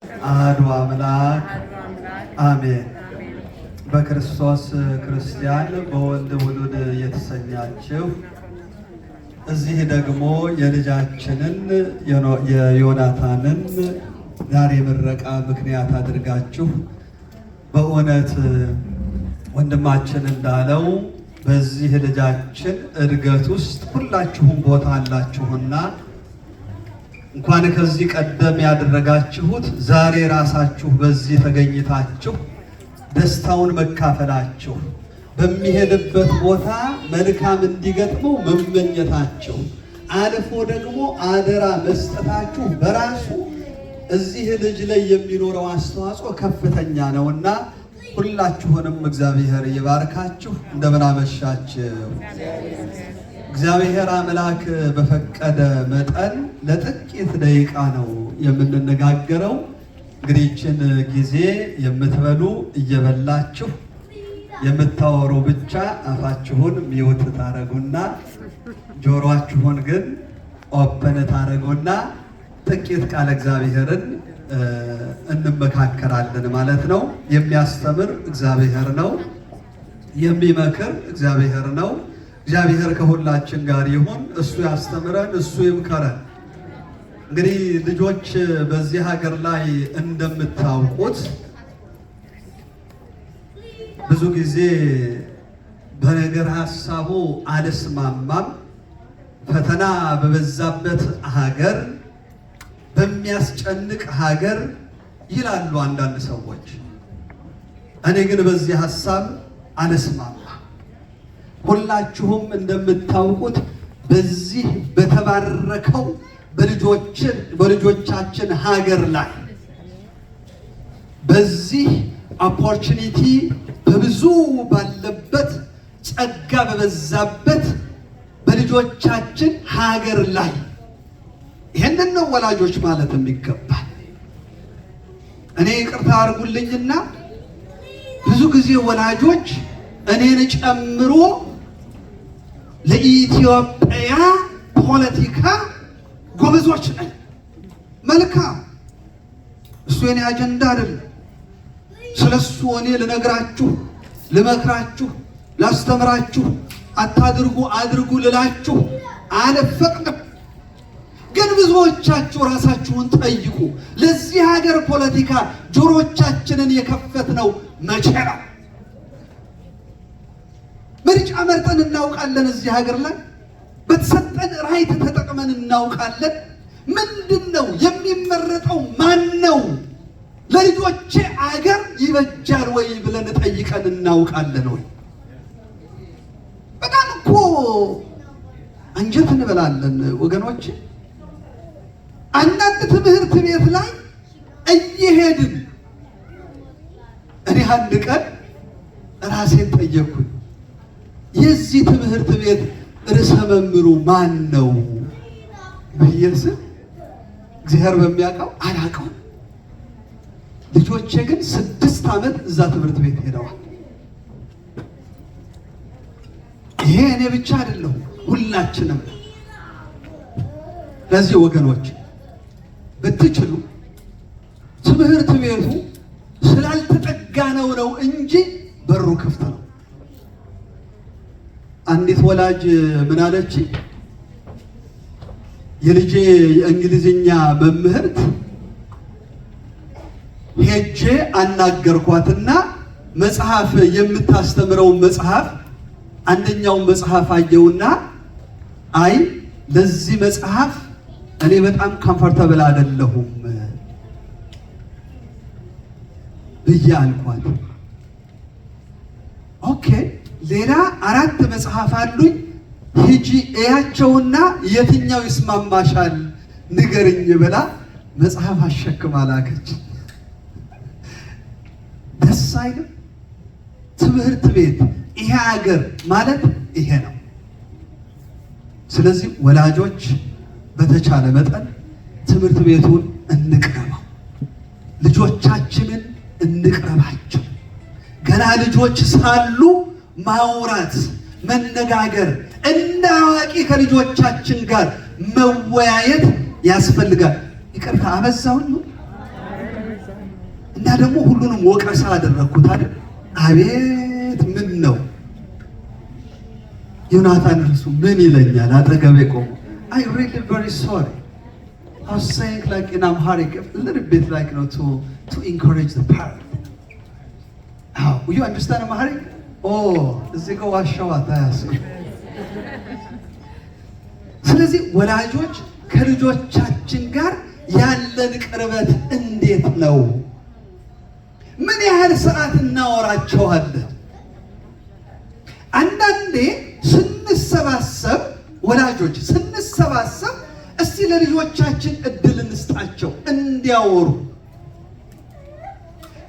አሐዱ አምላክ አሜን። በክርስቶስ ክርስቲያን በወልድ ውሉድ የተሰኛችሁ እዚህ ደግሞ የልጃችንን የዮናታንን ዛሬ ምረቃ ምክንያት አድርጋችሁ በእውነት ወንድማችን እንዳለው በዚህ ልጃችን እድገት ውስጥ ሁላችሁም ቦታ አላችሁና እንኳን ከዚህ ቀደም ያደረጋችሁት ዛሬ ራሳችሁ በዚህ ተገኝታችሁ ደስታውን መካፈላችሁ በሚሄድበት ቦታ መልካም እንዲገጥመው መመኘታችሁ አልፎ ደግሞ አደራ መስጠታችሁ በራሱ እዚህ ልጅ ላይ የሚኖረው አስተዋጽኦ ከፍተኛ ነውና ሁላችሁንም እግዚአብሔር ይባርካችሁ። እንደምን አመሻችሁ። እግዚአብሔር አምላክ በፈቀደ መጠን ለጥቂት ደቂቃ ነው የምንነጋገረው። እንግዲህ ይህችን ጊዜ የምትበሉ እየበላችሁ የምታወሩ ብቻ አፋችሁን ሚውት ታረጉና ጆሮአችሁን ግን ኦፕን ታረጉና ጥቂት ቃል እግዚአብሔርን እንመካከራለን ማለት ነው። የሚያስተምር እግዚአብሔር ነው፣ የሚመክር እግዚአብሔር ነው። እግዚአብሔር ከሁላችን ጋር ይሁን። እሱ ያስተምረን፣ እሱ ይምከረን። እንግዲህ ልጆች በዚህ ሀገር ላይ እንደምታውቁት ብዙ ጊዜ በነገር ሀሳቡ አልስማማም፣ ፈተና በበዛበት ሀገር፣ በሚያስጨንቅ ሀገር ይላሉ አንዳንድ ሰዎች። እኔ ግን በዚህ ሀሳብ አልስማማም። ሁላችሁም እንደምታውቁት በዚህ በተባረከው በልጆቻችን ሀገር ላይ በዚህ ኦፖርቹኒቲ በብዙ ባለበት ጸጋ በበዛበት በልጆቻችን ሀገር ላይ ይሄንን ነው ወላጆች ማለት የሚገባል። እኔ ይቅርታ አድርጉልኝና ብዙ ጊዜ ወላጆች እኔን ጨምሮ ለኢትዮጵያ ፖለቲካ ጎበዞች ነን። መልካም፣ እሱ የኔ አጀንዳ አይደለም። ስለሱ እኔ ልነግራችሁ፣ ልመክራችሁ፣ ላስተምራችሁ፣ አታድርጉ አድርጉ ልላችሁ አልፈቅድም። ግን ብዙዎቻችሁ ራሳችሁን ጠይቁ። ለዚህ ሀገር ፖለቲካ ጆሮቻችንን የከፈትነው መቼ ነው? ምርጫ መርጠን እናውቃለን? እዚህ ሀገር ላይ በተሰጠን ራይት ተጠቅመን እናውቃለን? ምንድን ነው የሚመረጠው? ማን ነው? ለልጆቼ አገር ይበጃል ወይ ብለን ጠይቀን እናውቃለን ወይ? በጣም እኮ አንጀት እንበላለን ወገኖች። አንዳንድ ትምህርት ቤት ላይ እየሄድን እኔ አንድ ቀን ራሴን ጠየቅኩኝ። የዚህ ትምህርት ቤት ርዕሰ መምህሩ ማን ነው ብዬ ስል እግዚአብሔር በሚያውቀው አላውቀውም። ልጆቼ ግን 6 ዓመት እዛ ትምህርት ቤት ሄደዋል። ይሄ እኔ ብቻ አይደለሁም፣ ሁላችንም። ለዚህ ወገኖች ብትችሉ ትምህርት ቤቱ ስላልተጠጋነው ነው እንጂ በሩ ክፍት ነው። አንዲት ወላጅ ምን አለች? የልጄ የእንግሊዝኛ መምህርት ሄጄ አናገርኳትና መጽሐፍ የምታስተምረው መጽሐፍ አንደኛውን መጽሐፍ አየውና አይ ለዚህ መጽሐፍ እኔ በጣም ኮምፎርታብል አይደለሁም ብዬ አልኳት። ኦኬ ሌላ 4 መጽሐፍ አሉኝ፣ ሂጂ እያቸውና የትኛው ይስማማሻል ንገርኝ ብላ መጽሐፍ አሸክማ ላከች። ደስ አይልም? ትምህርት ቤት ይሄ ሀገር ማለት ይሄ ነው። ስለዚህ ወላጆች በተቻለ መጠን ትምህርት ቤቱን እንቅረበው፣ ልጆቻችንን እንቅረባቸው። ገና ልጆች ሳሉ ማውራት፣ መነጋገር፣ እንደ አዋቂ ከልጆቻችን ጋር መወያየት ያስፈልጋል። ይቅርታ አበዛሁኝ? እና ደግሞ ሁሉንም ወቀሳ አደረግኩት አይደል? አቤት ምን ነው ዮናታን እርሱ ምን ይለኛል አጠገቤ ቆሞ I really very sorry. I was saying like in Amharic a little bit like to encourage the parent. How? You understand Amharic? Oh, እዚህ ጋር ዋሻዋት አያስኩ። ስለዚህ ወላጆች ከልጆቻችን ጋር ያለን ቅርበት እንዴት ነው? ምን ያህል ሰዓት እናወራቸዋለን? አንዳንዴ ስንሰባሰብ ወላጆች ስንሰባሰብ እስቲ ለልጆቻችን እድል እንስጣቸው እንዲያወሩ።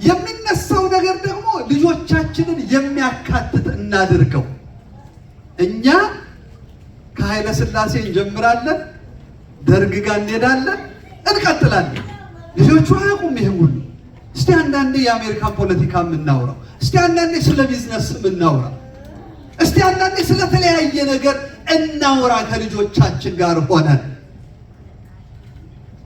የሚነሳው ነገር ደግሞ ልጆቻችንን የሚያካትት እናድርገው። እኛ ከኃይለ ሥላሴ እንጀምራለን፣ ደርግ ጋር እንሄዳለን፣ እንቀጥላለን። ልጆቹ አያውቁም ይሄን ሁሉ። እስቲ አንዳንዴ የአሜሪካን ፖለቲካ የምናውራው፣ እስቲ አንዳንዴ ስለ ቢዝነስ የምናውራ፣ እስቲ አንዳንዴ ስለተለያየ ነገር እናውራ ከልጆቻችን ጋር ሆነን።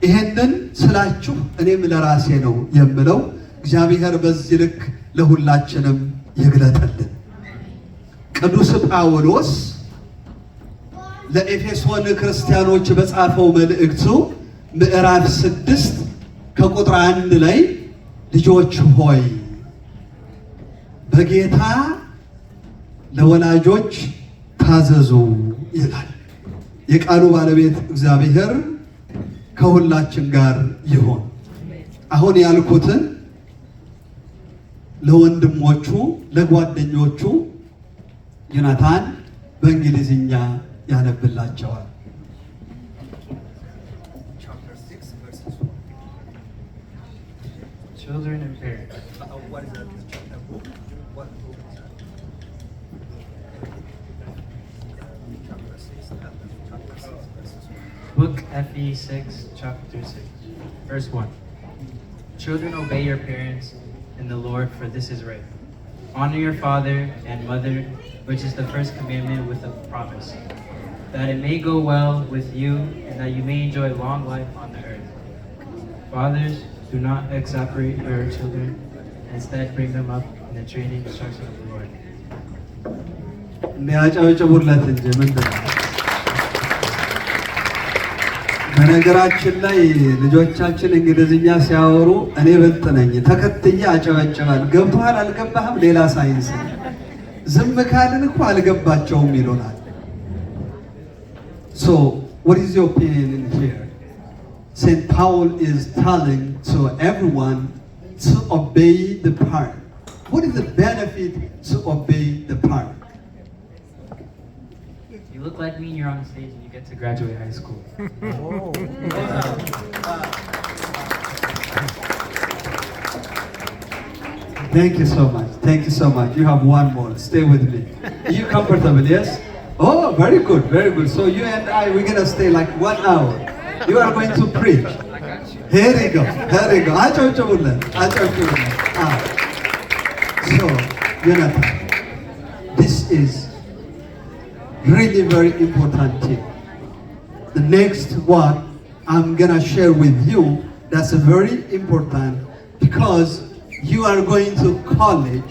ይሄንን ስላችሁ እኔም ለራሴ ነው የምለው። እግዚአብሔር በዚህ ልክ ለሁላችንም ይግለጥልን። ቅዱስ ጳውሎስ ለኤፌሶን ክርስቲያኖች በጻፈው መልእክቱ ምዕራፍ 6 ከቁጥር 1 ላይ ልጆች ሆይ በጌታ ለወላጆች ታዘዙ ይላል። የቃሉ ባለቤት እግዚአብሔር ከሁላችን ጋር ይሆን። አሁን ያልኩትን ለወንድሞቹ ለጓደኞቹ ዮናታን በእንግሊዝኛ ያነብላቸዋል። Children and parents. Book FE 6, chapter 6, verse 1. Children, obey your parents in the Lord, for this is right. Honor your father and mother, which is the first commandment with a promise, that it may go well with you and that you may enjoy long life on the earth. Fathers, do not exasperate your children, instead bring them up in the training and instruction of the Lord. በነገራችን ላይ ልጆቻችን እንግሊዝኛ ሲያወሩ እኔ ብልጥ ነኝ ተከትዬ አጨበጭባል። ገብቶሃል አልገባህም ሌላ ሳይንስ። ዝም ካልን እኮ አልገባቸውም ይሉናል። So what is your opinion in here? St. Paul is telling to everyone to obey the parent. What is the benefit to obey the parent? You look like me and you're on stage and you get to graduate high school. Thank you so much. Thank you so much. You have one more. Stay with me. Are you comfortable? Yes? Oh, very good. Very good. So you and I, we're going to stay like 1 hour. You are going to preach. Here we go. Here we go. So, Jonathan, this is really very important thing. The next one I'm gonna share with you, that's very important because you are going to college.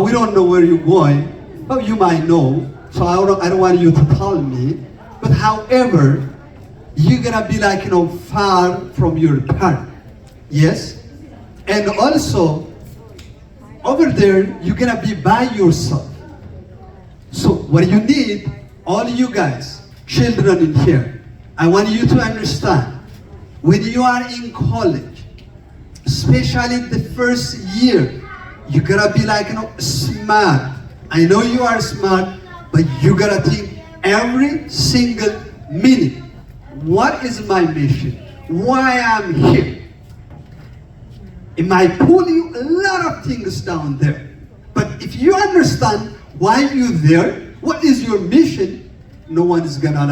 We don't know where you're going, but you might know. So I don't want you to tell me. But however, you're gonna be like far from your parent. Yes, and also over there you're gonna be by yourself. So what you need, all you guys, children in here, I want you to understand, when you are in college, especially the first year, you gotta be like smart. I know you are smart, but you gotta think every single minute, what is my mission? Why I'm here? It might pull you a lot of things down there. But if you understand why you're there, what is your mission, no one is gonna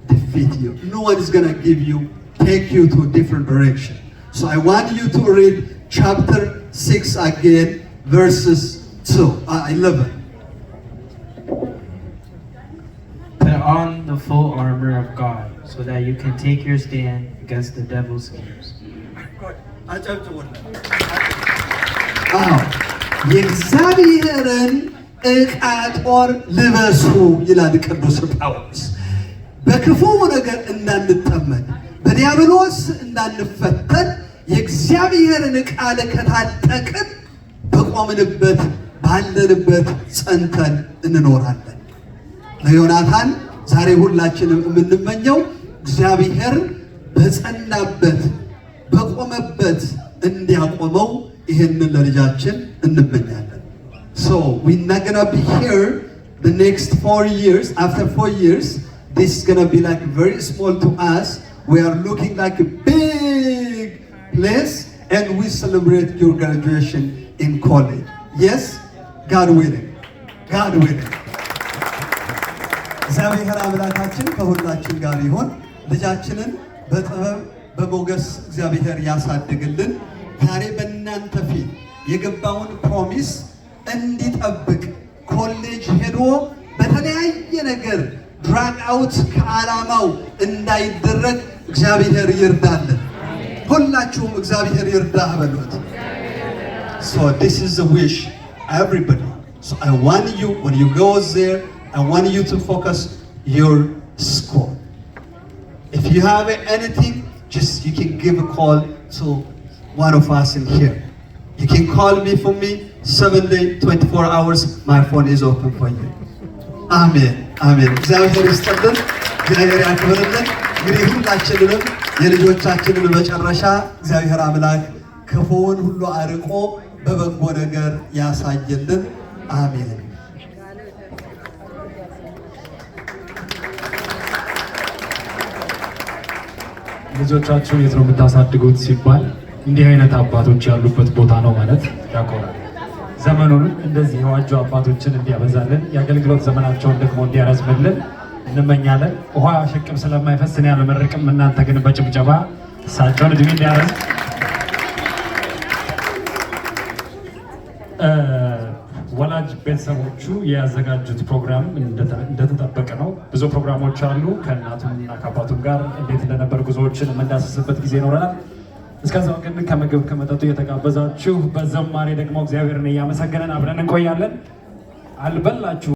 defeat you. No one is gonna take you to a different direction. So I want you to read chapter 6 again, verses 11. Put on the full armor of God, so that you can take your stand against the devil's schemes. አጨብጭቡለት። አዎ የእግዚአብሔርን ዕቃ ጦር ልበሱ ይላል ቅዱስ ጳውሎስ። በክፉ ነገር እንዳንጠመድ በዲያብሎስ እንዳንፈተን የእግዚአብሔርን ቃል ከታጠቅን በቆምንበት ባለንበት ጸንተን እንኖራለን። ለዮናታን ዛሬ ሁላችንም የምንመኘው እግዚአብሔር በጸናበት በቆመበት እንዲያቆመው ይሄንን ለልጃችን እንመኛለን። So we're not gonna be here the next 4 years. After 4 years, this is gonna be like very small to us. We are looking like a big place, and we celebrate your graduation in college. Yes, God willing. God willing. እግዚአብሔር አምላካችን ከሁላችን ጋር ይሁን። ልጃችንን በጥበብ በሞገስ እግዚአብሔር ያሳድግልን። ዛሬ በእናንተ ፊት የገባውን ፕሮሚስ እንዲጠብቅ ኮሌጅ ሄዶ በተለያየ ነገር ድራግ አውት ከዓላማው እንዳይደረግ እግዚአብሔር ይርዳልን። ሁላችሁም እግዚአብሔር ይርዳህ በሉት። So this is a wish, everybody. So I want you, when you go there, I want you to focus your score. If you have anything, just you can give a call to one of us in here. You can call me for me 7 days, 24 hours. My phone is open for you. Amen. Amen. እግዚአብሔር ይስጥልን፣ እግዚአብሔር ያክብርልን። እንግዲህ ሁላችንንም የልጆቻችንን መጨረሻ እግዚአብሔር አምላክ ክፉውን ሁሉ አርቆ በበጎ ነገር ያሳየልን። አሜን። ልጆቻችሁን የት ነው የምታሳድጉት ሲባል እንዲህ አይነት አባቶች ያሉበት ቦታ ነው ማለት ያኮራል። ዘመኑን እንደዚህ የዋጁ አባቶችን እንዲያበዛልን የአገልግሎት ዘመናቸውን ደግሞ እንዲያረዝምልን እንመኛለን። ውሃ ሽቅብ ስለማይፈስ እኔ አልመርቅም፣ እናንተ ግን በጭብጨባ እሳቸውን እድሜ እንዲያረዝም። ወላጅ ቤተሰቦቹ ያዘጋጁት ፕሮግራም እንደተጠበቀ ነው። ብዙ ፕሮግራሞች አሉ። ከእናቱና ከአባቱም ጋር እንዴት እንደነበር ጉዞዎችን የምንዳስስበት ጊዜ ይኖረናል። እስከዛው ግን ከምግብ ከመጠጡ እየተጋበዛችሁ በዘማሬ ደግሞ እግዚአብሔርን እያመሰገነን አብረን እንቆያለን። አልበላችሁ